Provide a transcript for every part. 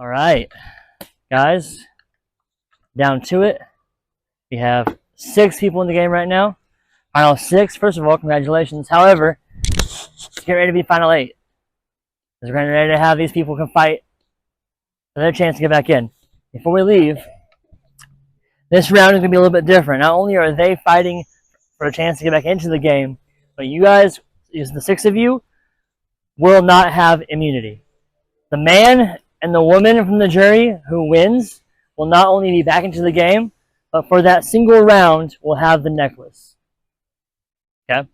All right, guys, down to it. We have 6 people in the game right now. Final 6. First of all, congratulations. However, get ready to be final 8. We're ready to have these people can fight for their chance to get back in. Before we leave, this round is going to be a little bit different. Not only are they fighting for a chance to get back into the game, but you guys, the 6 of you, will not have immunity. The man and the woman from the jury who wins will not only be back into the game, but for that single round will have the necklace. Okay?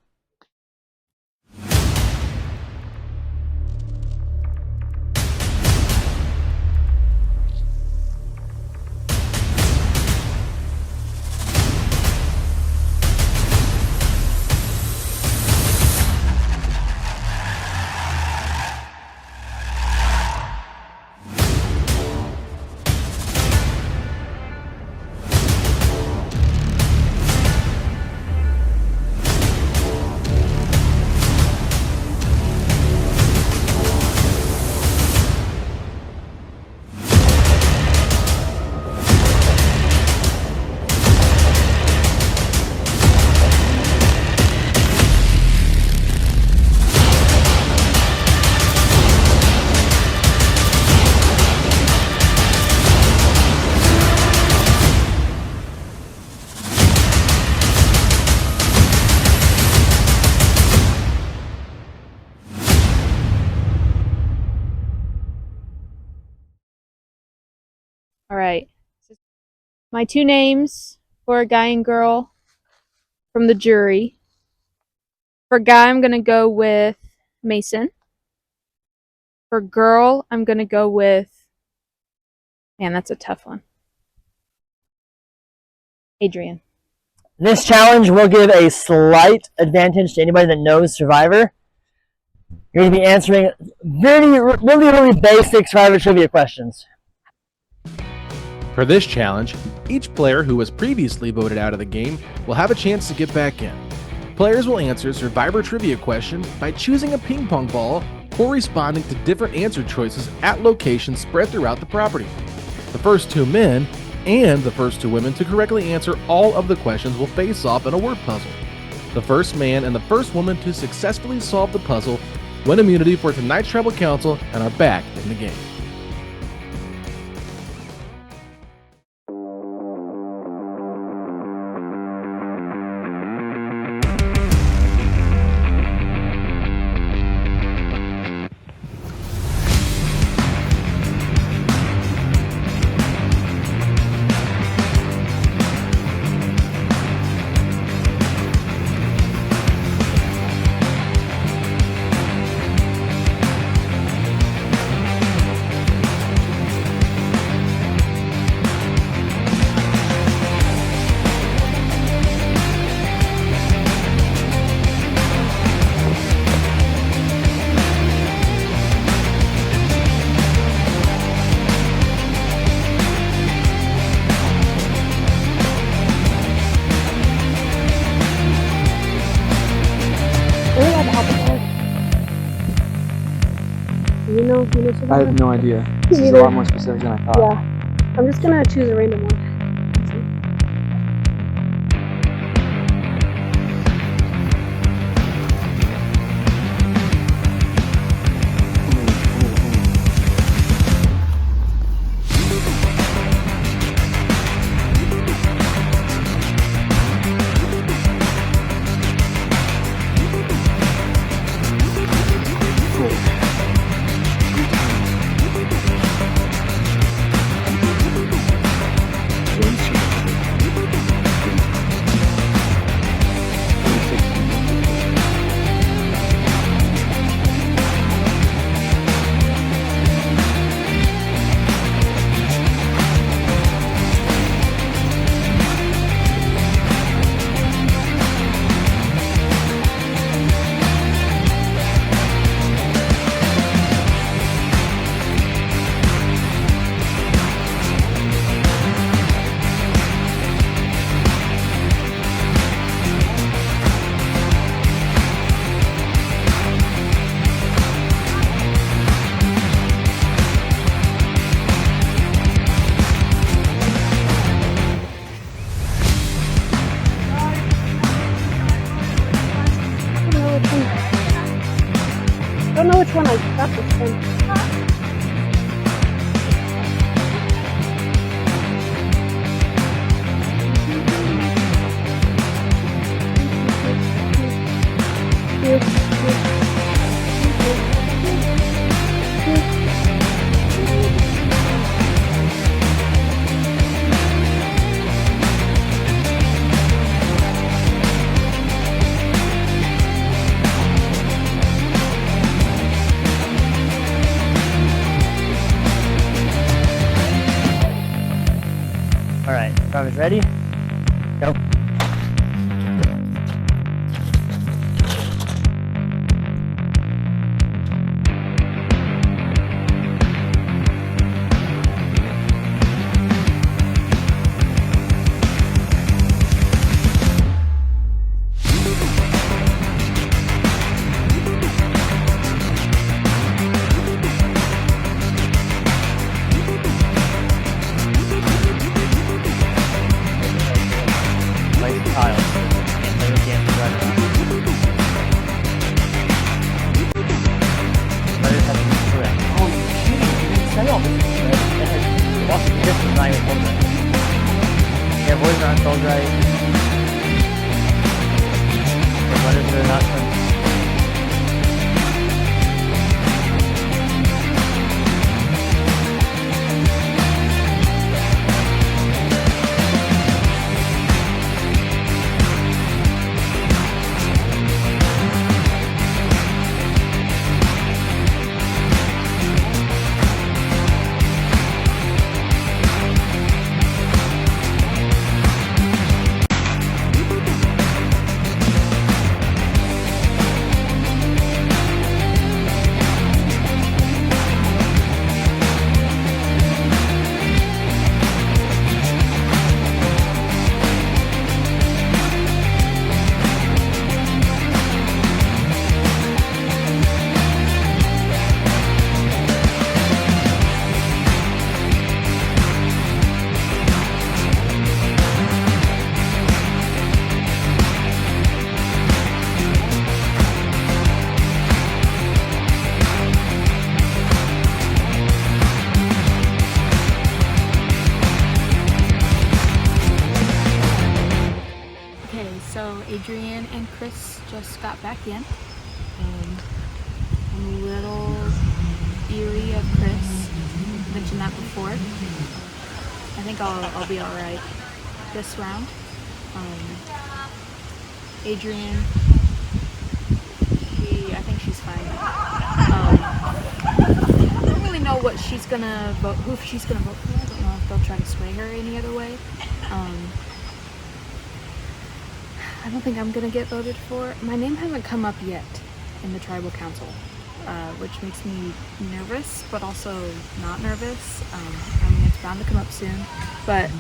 All right. My 2 names for a guy and girl from the jury. For guy, I'm going to go with Mason. For girl, I'm going to go with... Man, that's a tough one. Adrian. This challenge will give a slight advantage to anybody that knows Survivor. You're going to be answering really basic Survivor trivia questions. For this challenge, each player who was previously voted out of the game will have a chance to get back in. Players will answer Survivor trivia questions by choosing a ping pong ball or responding to different answer choices at locations spread throughout the property. The first 2 men and the first 2 women to correctly answer all of the questions will face off in a word puzzle. The first man and the first woman to successfully solve the puzzle win immunity for tonight's Tribal Council and are back in the game. You know I have no idea. This is a lot more specific than I thought. Yeah. I'm just gonna choose a random one. don't know which one I got this from. All right, drivers ready? Go. Place the tiles. And play with the empty rudder. Rudders have to be correct. Oh, you didn't say all this. Lost the distance, not even full right. Yeah, boys are on full right. The rudders are not turned. So Adrian and Chris just got back in. I'm a little eerie of Chris. I mentioned that before. I think I'll be all right this round. Adrian, I think she's fine. I don't really know what she's gonna vote, who she's gonna vote for. I don't know if they'll try to sway her any other way. I don't think I'm gonna get voted for. My name hasn't come up yet in the tribal council, which makes me nervous, but also not nervous. I mean, it's bound to come up soon, but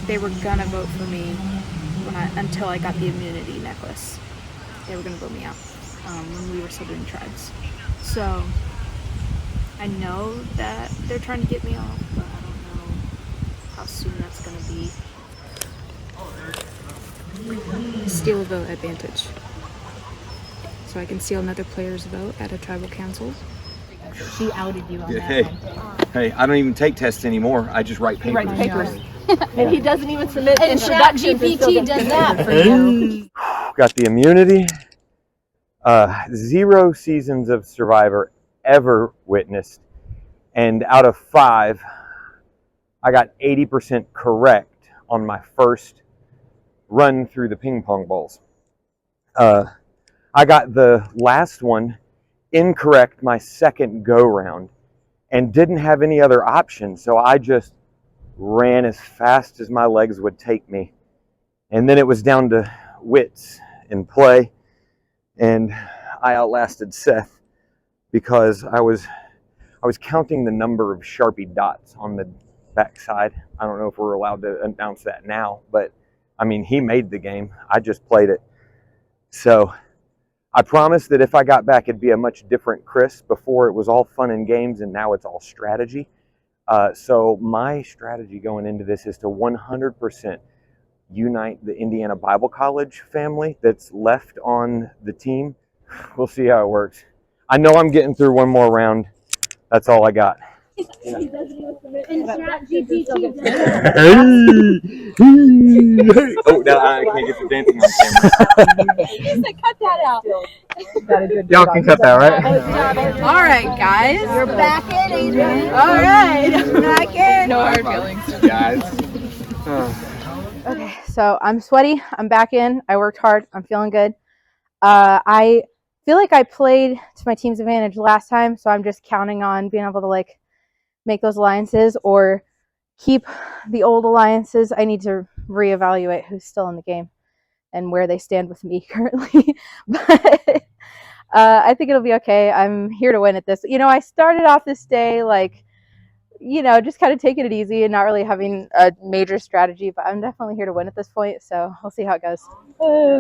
they were gonna vote for me until I got the immunity necklace. They were gonna vote me out when we were still doing tribes. So I know that they're trying to get me off, but I don't know how soon that's gonna be. Steal a vote advantage. So I can steal another player's vote at a tribal council. She outed you on that one. Hey, I don't even take tests anymore. I just write papers. Write papers. And he doesn't even submit introductions. ChatGPT does that for you. Got the immunity. 0 seasons of Survivor ever witnessed. And out of 5, I got 80% correct on my first run through the ping pong balls. I got the last one incorrect my second go round and didn't have any other option, so I just ran as fast as my legs would take me. And then it was down to wits in play, and I outlasted Seth because I was counting the number of Sharpie dots on the backside. I don't know if we're allowed to announce that now, but I mean, he made the game. I just played it. So I promised that if I got back, it'd be a much different Chris. Before it was all fun and games, and now it's all strategy. So my strategy going into this is to 100% unite the Indiana Bible College family that's left on the team. We'll see how it works. I know I'm getting through one more round. That's all I got. And ChatGPT Oh, no, I can't get the dancing on camera. cut that out. Y'all can cut that, right? All right, guys. You're back in, Adrian. All right. Back in. No hard feelings. Guys. Okay, so I'm sweaty. I'm back in. I worked hard. I'm feeling good. I feel like I played to my team's advantage last time, so I'm just counting on being able to like make those alliances or keep the old alliances. I need to reevaluate who's still in the game and where they stand with me currently. But I think it'll be okay. I'm here to win at this. You know, I started off this day like, you know, just kind of taking it easy and not really having a major strategy, but I'm definitely here to win at this point, so we'll see how it goes.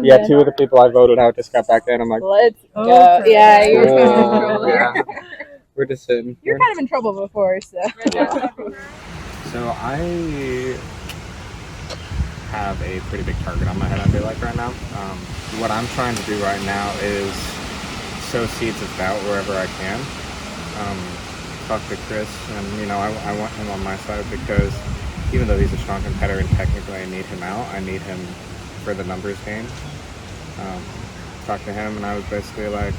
Yeah, 2 of the people I voted out just got back in. I'm like, Let's go. Yeah, you're kind of in whoa, trouble. yeah. We're just sitting. You're kind of in trouble before, so. So I have a pretty big target on my head, I feel like, right now. What I'm trying to do right now is sow seeds of doubt wherever I can. Talk to Chris, and you know, I want him on my side because even though he's a strong competitor and technically I need him out, I need him for the numbers game. Talked to him, and I was basically like,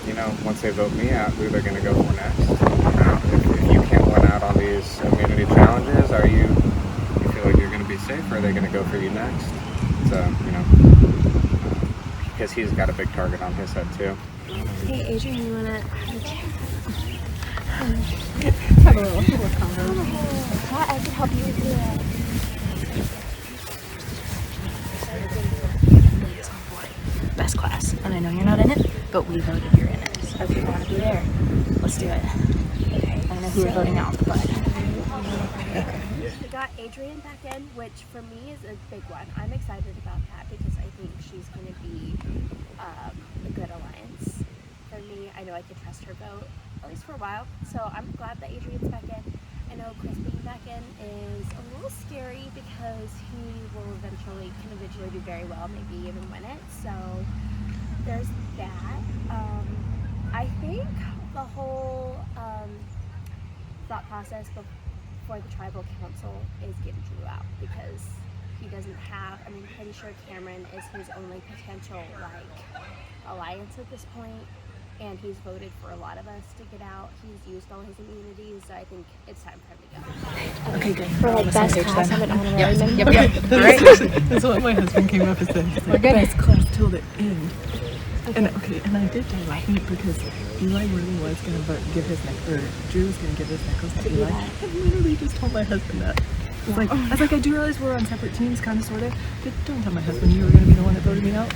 you know, once they vote me out, who they're going to go for next. If you can't win out on these immunity challenges, you feel like you're going to be safe, or are they going to go for you next? So, you know, because he's got a big target on his head too. Hey, Adrian, you want to have a chair? Have a little convo. I could help you with that. Best class, and I know you're not in it, but we voted you're in it. So if you want to be there, let's do it. Okay. I don't know who we're voting out, but we got Adrian back in, which for me is a big one. I'm excited about that because I think she's going to be a good alliance for me. I know I could trust her vote, at least for a while. So I'm glad that Adrian's back in. I know Chris being back in is a little scary because he can eventually do very well, maybe even win it. So there's that. I think the whole thought process before the tribal council is getting Drew out because he doesn't have, I mean, pretty sure Cameron is his only potential like alliance at this point. And he's voted for a lot of us to get out. He's used all his immunities, so I think it's time for him to go. Okay, good. For like best class of an honorary member. Yep. All right. That's what my husband came up and said. He's like, best class till the end. Okay. And I did that right because Eli really was going to give his necklace, or Drew was going to give his necklace to Eli. I literally just told my husband that. I was like, I do realize we're on separate teams, kind of, sort of, but don't tell my husband you were going to be the one that voted me out.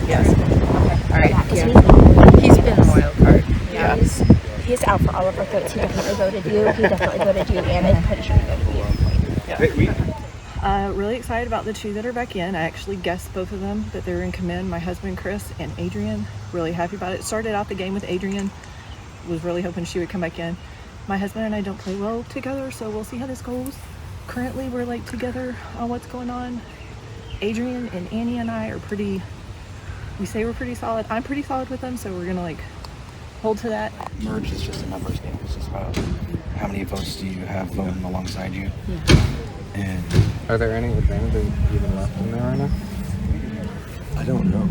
Yes. Okay. All right. Yeah. He's been a wild card. Yeah. He's out for all of our votes. He definitely voted you. He definitely voted you, and I'm pretty sure he voted you. Yeah. Really excited about the 2 that are back in. I actually guessed both of them that they were in command. My husband, Chris, and Adrian. Really happy about it. Started out the game with Adrian. Was really hoping she would come back in. My husband and I don't play well together, so we'll see how this goes. Currently, we're like together on what's going on. Adrian and Annie and I are we say we're pretty solid. I'm pretty solid with them, so we're gonna like hold to that. Merge is just a numbers game. It's just about how many votes do you have voting alongside you. Yeah. And Are there any advantages even left in there right now? I don't know.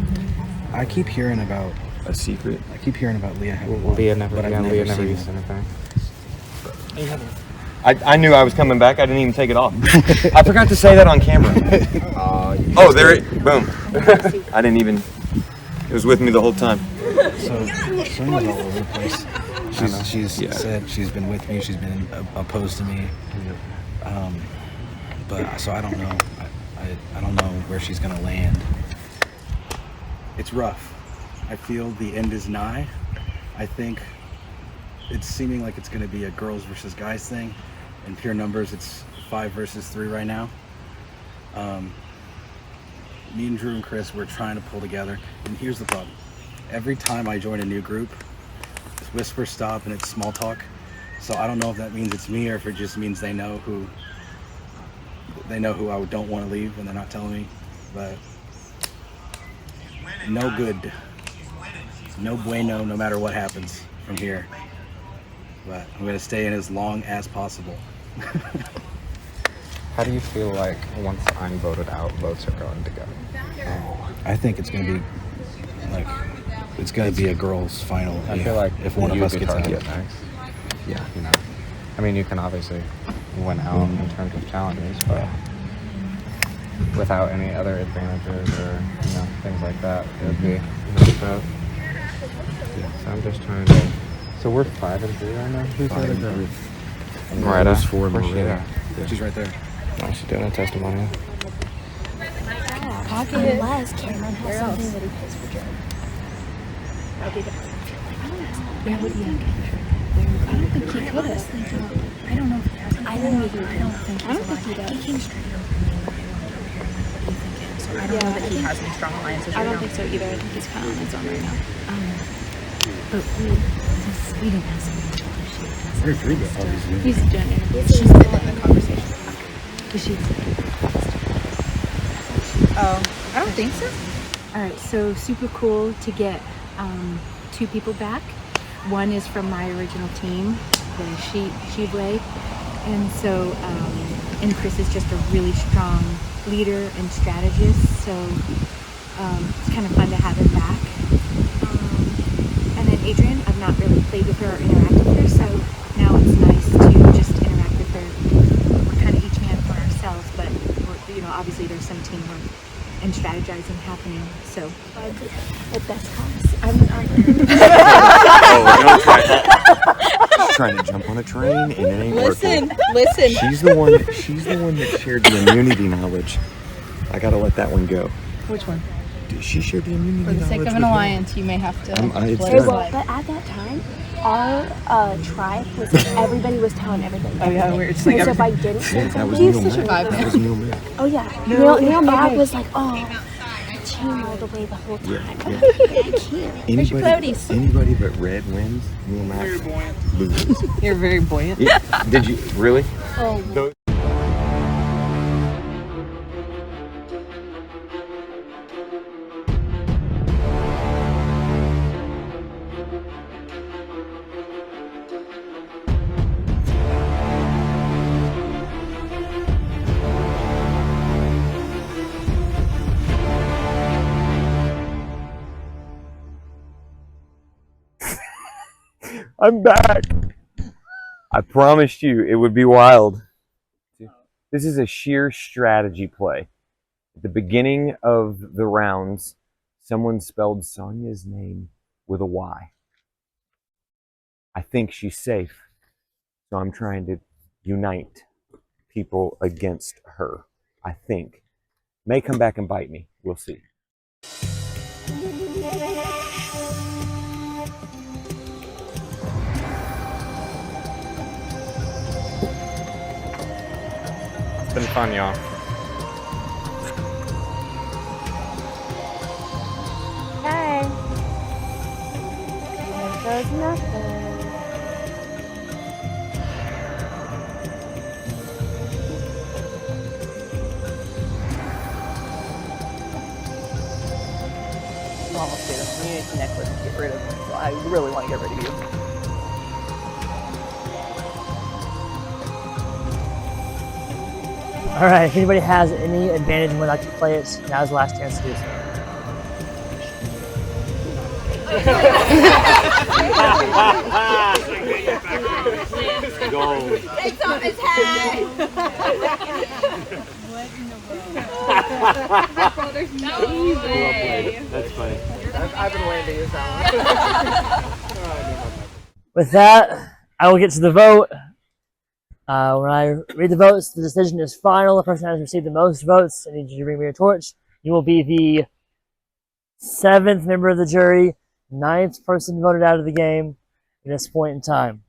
I keep hearing about a secret. I keep hearing about Leah having one, Leah never seen used it. anything. I knew I was coming back. I didn't even take it off. I forgot to say that on camera. Oh, there it, boom. I didn't even, it was with me the whole time. So, Sonia's all over the place. She's said she's been with me. She's been opposed to me. But so I don't know. I don't know where she's gonna land. It's rough. I feel the end is nigh. I think it's seeming like it's gonna be a girls versus guys thing. In pure numbers, it's 5 versus 3 right now. Me and Drew and Chris, we're trying to pull together. And here's the problem. Every time I join a new group, it's whisper stop and it's small talk. So I don't know if that means it's me or if it just means they know who I don't want to leave and they're not telling me. But no good. No bueno, no matter what happens from here. But I'm going to stay in as long as possible. How do you feel like once I'm voted out, votes are going to go? I think it's going to be like, it's going to be a girls' final. I feel like if one of us gets out. next. Yeah, you know. I mean, you can obviously win out in terms of challenges, but without any other advantages or things like that, it would be a nice vote. So I'm just trying to. So we're 5-3 right now. Who's the other girl? Moretta. There's 4 Where's she Moretta. at? She's right there. Oh, she's doing a testimonial. Unless Cameron has something that he pays for Joe. That'd be the Yeah, but yeah. I don't think he could have. I don't know if he has. I don't think he does. He came straight over me. So I don't know that he has any strong alliances right now. I don't think so either. I think he's kind of on his own right now. But Sweden has some. Where's Ruben? Oh, He's doing it. She's been in the conversation. Is she? Oh, I don't think so. All right, so super cool to get 2 people back. One is from my original team, the Shivway, and so and Chris is just a really strong leader and strategist. So it's kind of fun to have him back. And then Adrian, I've not really played with her or interacted with her, so now it's nice to just interact with her. We're kind of each man for ourselves, but obviously there's some teamwork and strategizing happening. So the best house. She's trying to jump on a train and it ain't working. Listen. She's the one that shared the immunity knowledge. I gotta let that one go. Which one? She shared the immunity For the knowledge. sake of an alliance, you may have to. It's But at that time, our tribe was everybody was telling everybody. Oh yeah, we're just like And so if I didn't say that was something, Neil Mack. That was Neil Mack. oh yeah, Neil Mack was like, oh, team all the way the whole time. Yeah. I can't. Anybody but Red wins. Neil Mack loses. You're very buoyant. Yeah. Did you really? Oh. I'm back. I promised you it would be wild. This is a sheer strategy play. At the beginning of the rounds, someone spelled Sonia's name with a Y. I think she's safe, so I'm trying to unite people against her. I think. May come back and bite me. We'll see. It's been fun, y'all. Hey. There goes nothing. You almost did it. You need to necklace to get rid of me, so I really want to get rid of you. All right, if anybody has any advantage and would like to play it, now's the last chance to do so. Gold. Takes off his hat. That's funny. I've been waiting to use that one. With that, I will get to the vote. When I read the votes, the decision is final. The person that has received the most votes, I need you to bring me your torch. You will be the 7th member of the jury, 9th person voted out of the game at this point in time.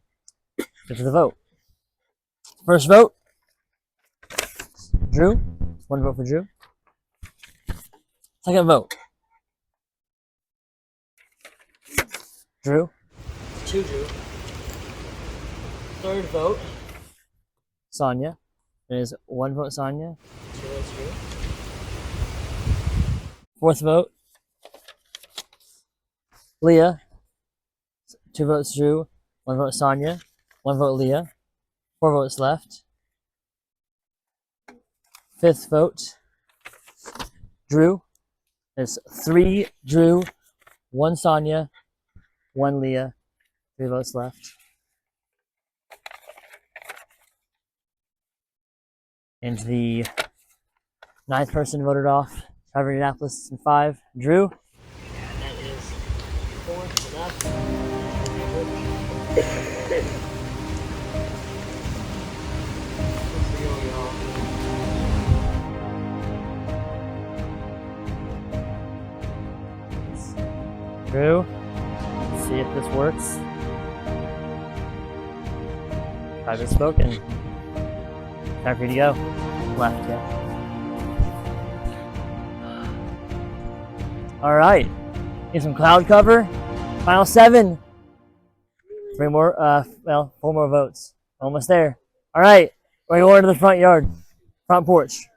Get to the vote. First vote, Drew. 1 vote for Drew. Second vote, Drew. 2 Drew. Third vote, Sonia. It is 1 vote Sonia, 2 votes Drew. Fourth vote, Leah. 2 votes Drew. 1 vote Sonia. 1 vote Leah. 4 votes left. 5th vote Drew. There's 3 Drew, 1 Sonia, 1 Leah. 3 votes left. And the 9th person voted off. However, Indianapolis in 5. Drew. And that is 4 left. Drew, let's see if this works. I've been spoken. Time for you to go. Left, yeah. Alright. Get some cloud cover. Final 7. 4 more votes. Almost there. Alright. We're going to the front yard. Front porch.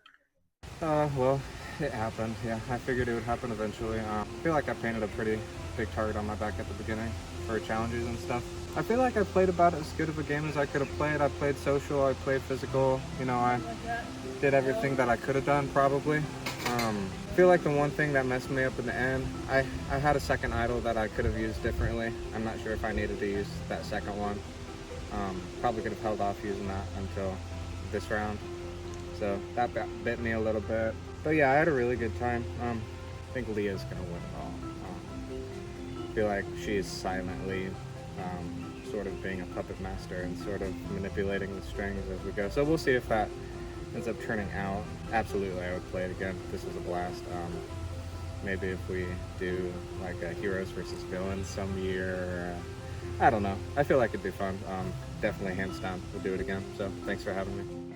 Well, it happened. Yeah, I figured it would happen eventually. I feel like I painted a pretty big target on my back at the beginning for challenges and stuff. I feel like I played about as good of a game as I could have played. I played social, I played physical. You know, I did everything that I could have done probably. I feel like the one thing that messed me up in the end, I had a second idol that I could have used differently. I'm not sure if I needed to use that second one. Probably could have held off using that until this round. So that bit me a little bit. But yeah, I had a really good time. I think Leah's gonna win it all. I feel like she's silently sort of being a puppet master and sort of manipulating the strings as we go. So we'll see if that ends up turning out. Absolutely, I would play it again. This was a blast. Maybe if we do like a heroes versus villains some year, I don't know. I feel like it'd be fun. Definitely hands down, we'll do it again. So thanks for having me.